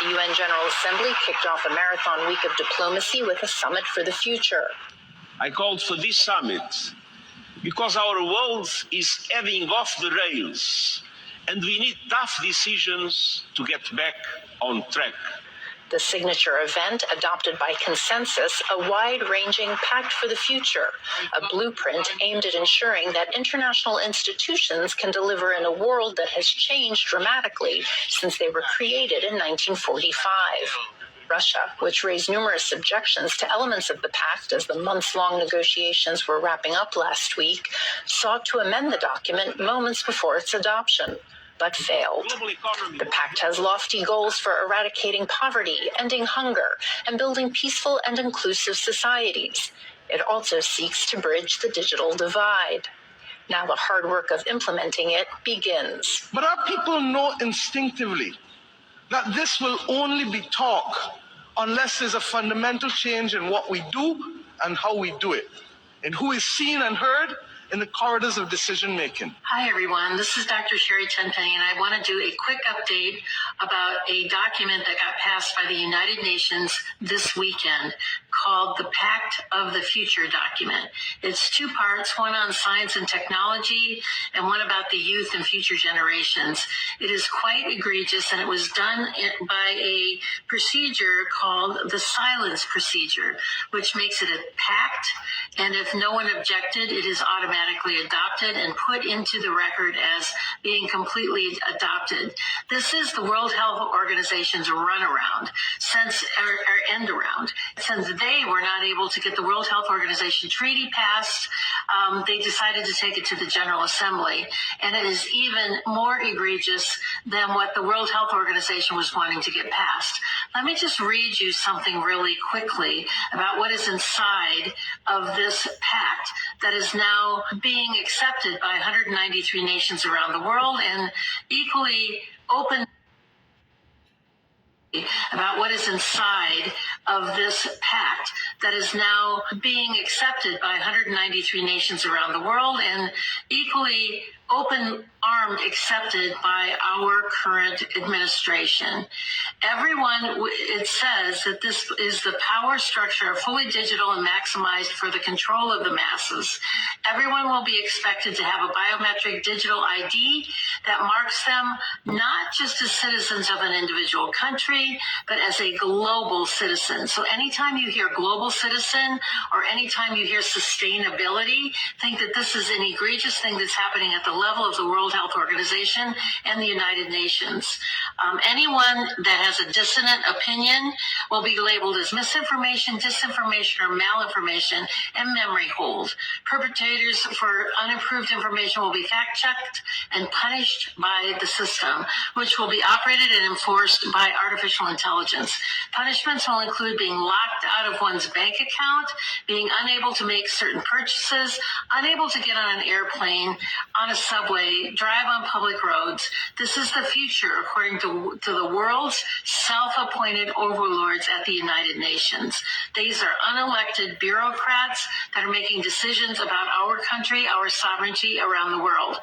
The UN General Assembly kicked off a marathon week of diplomacy with a summit for the future. I called for this summit because our world is heading off the rails and we need tough decisions to get back on track. The signature event adopted by consensus a wide-ranging pact for the future, a blueprint aimed at ensuring that international institutions can deliver in a world that has changed dramatically since they were created in 1945. Russia, which raised numerous objections to elements of the pact as the months-long negotiations were wrapping up last week, sought to amend the document moments before its adoption, but failed. The pact has lofty goals for eradicating poverty, ending hunger, and building peaceful and inclusive societies. It also seeks to bridge the digital divide. Now the hard work of implementing it begins. But our people know instinctively that this will only be talk unless there's a fundamental change in what we do and how we do it, and who is seen and heard in the corridors of decision-making. Hi, everyone. This is Dr. Sherry Tenpenny, and I want to do a quick update about a document that got passed by the United Nations this weekend called the Pact of the Future document. It's two parts, one on science and technology and one about the youth and future generations. It is quite egregious, and it was done by a procedure called the silence procedure, which makes it a pact, and if no one objected, it is automatically adopted and put into the record as being completely adopted. This is the World Health Organization's runaround, or end around. Since they were not able to get the World Health Organization treaty passed, they decided to take it to the General Assembly. And it is even more egregious than what the World Health Organization was wanting to get passed. Let me just read you something really quickly about what is inside of this pact that is now being accepted by 193 nations around the world and equally open about what is inside of this pact that is now being accepted by 193 nations around the world and equally open-armed accepted by our current administration. It says that this is the power structure fully digital and maximized for the control of the masses. Everyone will be expected to have a biometric digital ID that marks them not just as citizens of an individual country, but as a global citizen. So anytime you hear global citizen or anytime you hear sustainability, think that this is an egregious thing that's happening at the level of the World Health Organization and the United Nations. Anyone that has a dissonant opinion will be labeled as misinformation, disinformation, or malinformation and memory hold. Perpetrators for unapproved information will be fact-checked and punished by the system, which will be operated and enforced by artificial intelligence. Punishments will include being locked out of one's bank account, being unable to make certain purchases, unable to get on an airplane, on a subway, drive on public roads. This is the future, according to the world's self-appointed overlords at the United Nations. These are unelected bureaucrats that are making decisions about our country, our sovereignty around the world.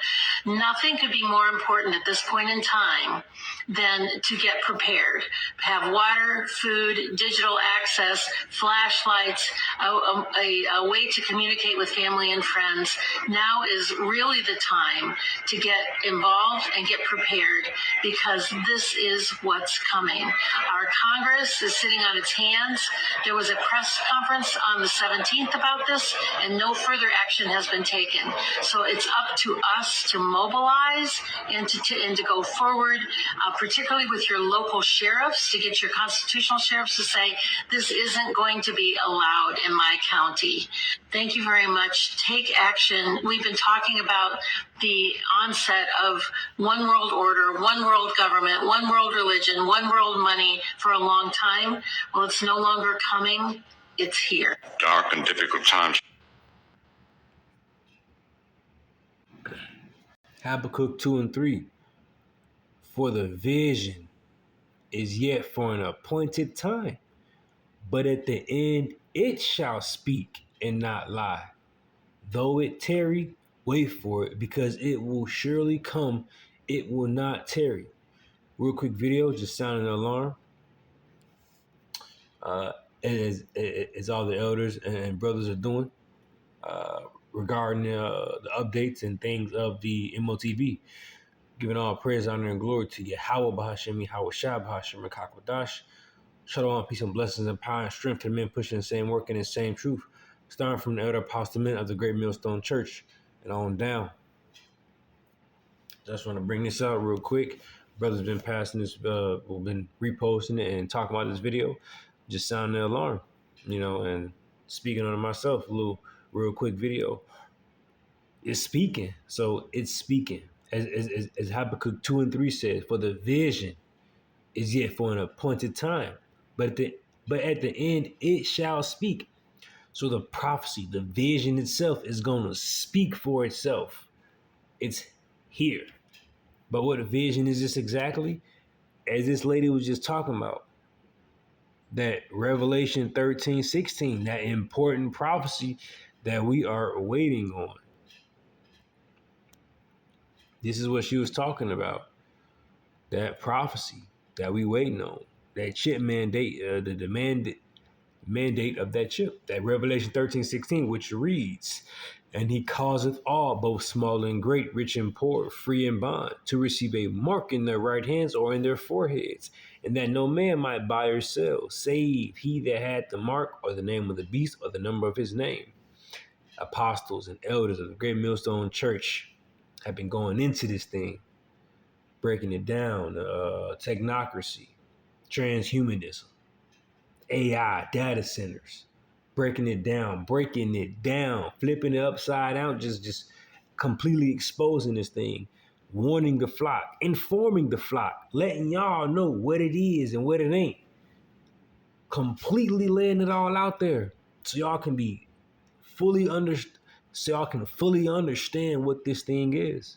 Nothing could be more important at this point in time than to get prepared. Have water, food, digital access, flashlights, a way to communicate with family and friends. Now is really the time to get involved and get prepared, because this is what's coming. Our Congress is sitting on its hands. There was a press conference on the 17th about this, and no further action has been taken. So it's up to us to mobilize and to go forward, particularly with your local sheriffs, to get your constitutional sheriffs to say, this isn't going to be allowed in my county. Thank you very much. Take action. We've been talking about the onset of one world order, one world government, one world religion, one world money for a long time. Well, it's no longer coming. It's here. Dark and difficult times. Habakkuk 2 and 3. For the vision is yet for an appointed time, but at the end it shall speak and not lie. Though it tarry, wait for it, because it will surely come. It will not tarry. Real quick video, just sounding an alarm. as all the elders and brothers are doing regarding the updates and things of the MOTB. Giving all praise, honor, and glory to Yahweh Bahashemi, Yahweh Shah Bahashemi, Kakwadash. Shalom, peace and blessings and power and strength to the men pushing the same work and the same truth. Starting from the elder apostlement of the Great Millstone Church and on down. Just want to bring this out real quick. Brothers been passing this, been reposting it and talking about this video. Just sounding the alarm, and speaking on it myself, a little real quick video. It's speaking. So it's speaking. As Habakkuk 2 and 3 says, for the vision is yet for an appointed time, but at the end it shall speak. So the prophecy, the vision itself is going to speak for itself. It's here. But what a vision is this exactly? As this lady was just talking about, that Revelation 13:16, that important prophecy that we are waiting on. This is what she was talking about. That prophecy that we waiting on. That chip mandate, the mandate of that chip. That Revelation 13:16, which reads, and he causeth all, both small and great, rich and poor, free and bond, to receive a mark in their right hands or in their foreheads, and that no man might buy or sell, save he that had the mark or the name of the beast or the number of his name. Apostles and elders of the Great Millstone Church have been going into this thing, breaking it down, technocracy, transhumanism, AI, data centers, breaking it down, flipping it upside down, just completely exposing this thing, warning the flock, informing the flock, letting y'all know what it is and what it ain't, completely laying it all out there so y'all can be fully understand what this thing is.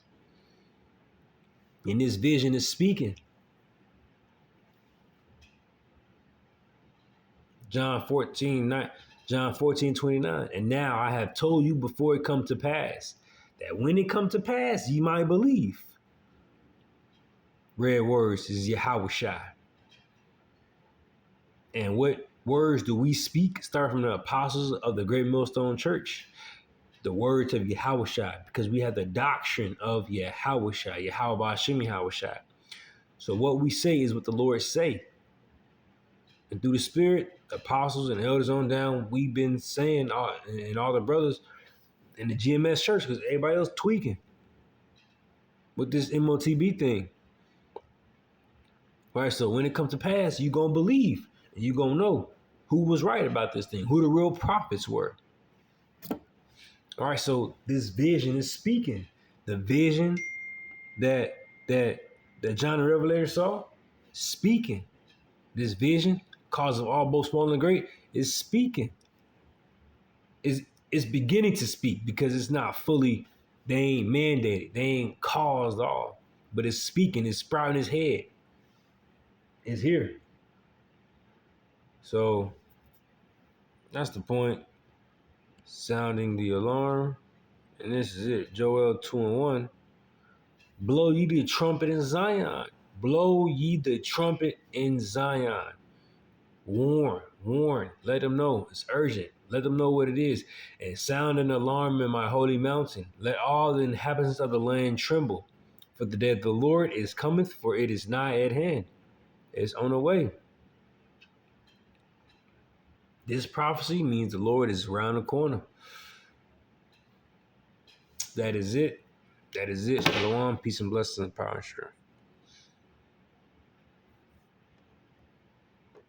And this vision is speaking. John 14:29. And now I have told you before it come to pass, that when it come to pass, ye might believe. Red words is Yahweh Shai. And what words do we speak? Start from the apostles of the Great Millstone Church. The words of Yahweh Shai, because we have the doctrine of Yahweh Shai, Yahweh Ba'ashim Yahweh Shai. So what we say is what the Lord say. And through the Spirit, the apostles and elders on down, we've been saying, and all the brothers in the GMS church, because everybody else tweaking with this MOTB thing. All right, so when it comes to pass, you're going to believe, and you're going to know who was right about this thing, who the real prophets were. All right, so this vision is speaking. The vision that John the Revelator saw, speaking. This vision, cause of all both small and great, is speaking. It's beginning to speak because it's not fully, they ain't mandated, they ain't caused all, but it's speaking, it's sprouting its head. It's here. So that's the point. Sounding the alarm. And this is it. Joel 2:1. Blow ye the trumpet in Zion. Blow ye the trumpet in Zion. Warn. Let them know. It's urgent. Let them know what it is. And sound an alarm in my holy mountain. Let all the inhabitants of the land tremble. For the day of the Lord is cometh, for it is nigh at hand. It's on the way. This prophecy means the Lord is around the corner. That is it. Shalom, peace and blessings and power and strength.